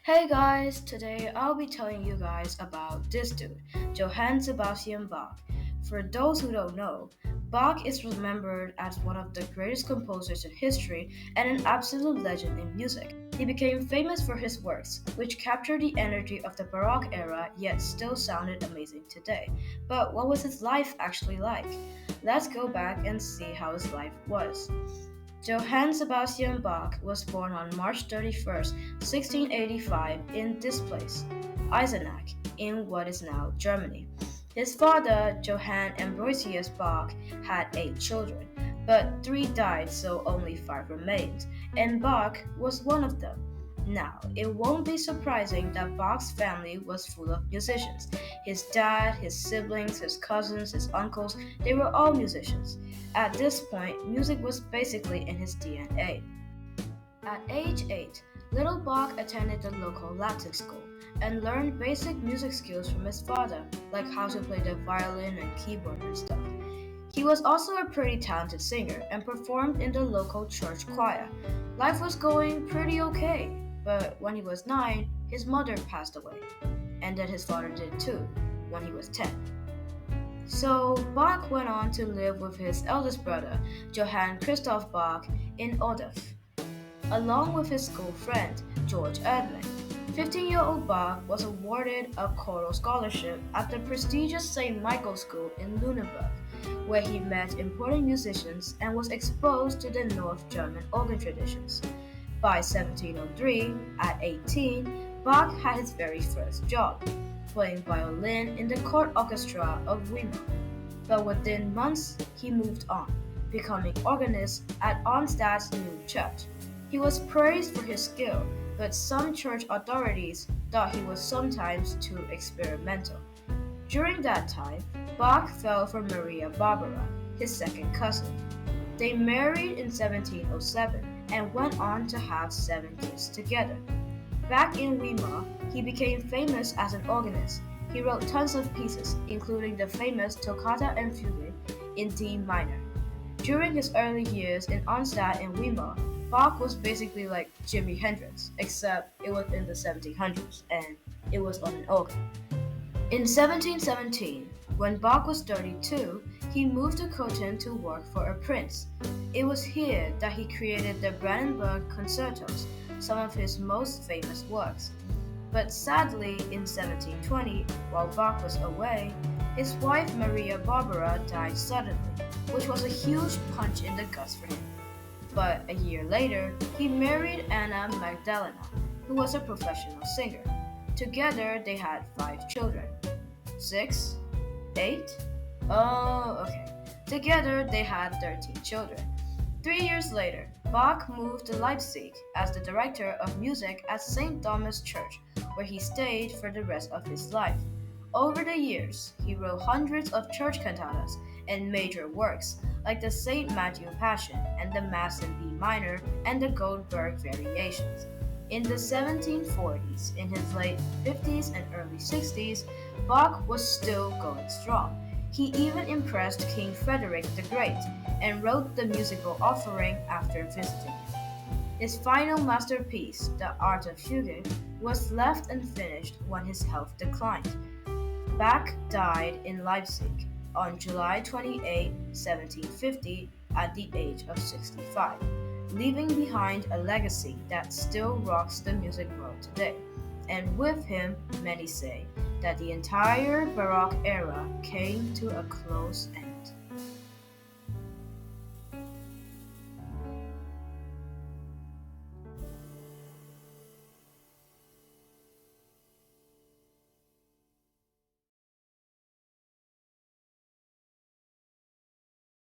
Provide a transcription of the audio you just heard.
Hey guys, today I'll be telling you guys about this dude, Johann Sebastian Bach. For those who don't know, Bach is remembered as one of the greatest composers in history and an absolute legend in music. He became famous for his works, which captured the energy of the Baroque era yet still sounded amazing today. But what was his life actually like? Let's go back and see how his life was. Johann Sebastian Bach was born on March 31st, 1685, in this place, Eisenach, in what is now Germany. His father, Johann Ambrosius Bach, had 8 children, but 3 died, so only 5 remained, and Bach was one of them. Now, it won't be surprising that Bach's family was full of musicians. His dad, his siblings, his cousins, his uncles, they were all musicians. At this point, music was basically in his DNA. At age 8, little Bach attended the local Latin school and learned basic music skills from his father, like how to play the violin and keyboard and stuff. He was also a pretty talented singer and performed in the local church choir. Life was going pretty okay, but when he was 9, his mother passed away, and then his father did too, when he was 10. So Bach went on to live with his eldest brother, Johann Christoph Bach, in Odef, along with his school friend, George Edling. 15-year-old Bach was awarded a choral scholarship at the prestigious St. Michael's School in Lüneburg, where he met important musicians and was exposed to the North German organ traditions. By 1703, at 18, Bach had his very first job, playing violin in the court orchestra of Weimar. But within months, he moved on, becoming organist at Arnstadt's new church. He was praised for his skill, but some church authorities thought he was sometimes too experimental. During that time, Bach fell for Maria Barbara, his second cousin. They married in 1707 and went on to have 7 kids together. Back in Weimar, he became famous as an organist. He wrote tons of pieces, including the famous Toccata and Fugue in D minor. During his early years in Arnstadt and Weimar, Bach was basically like Jimi Hendrix, except it was in the 1700s and it was on an organ. In 1717, when Bach was 32, he moved to Cothen to work for a prince. It was here that he created the Brandenburg Concertos, some of his most famous works. But sadly, in 1720, while Bach was away, his wife Maria Barbara died suddenly, which was a huge punch in the guts for him. But a year later, he married Anna Magdalena, who was a professional singer. Together, they had 5 children. 6? 8? Oh, okay. Together, they had 13 children. 3 years later, Bach moved to Leipzig as the director of music at St. Thomas Church, where he stayed for the rest of his life. Over the years, he wrote hundreds of church cantatas and major works, like the St. Matthew Passion and the Mass in B minor and the Goldberg Variations. In the 1740s, in his late 50s and early 60s, Bach was still going strong. He even impressed King Frederick the Great and wrote the musical offering after visiting him. His final masterpiece, The Art of Fugue, was left unfinished when his health declined. Bach died in Leipzig on July 28, 1750, at the age of 65, leaving behind a legacy that still rocks the music world today. And with him, many say that the entire Baroque era came to a close end.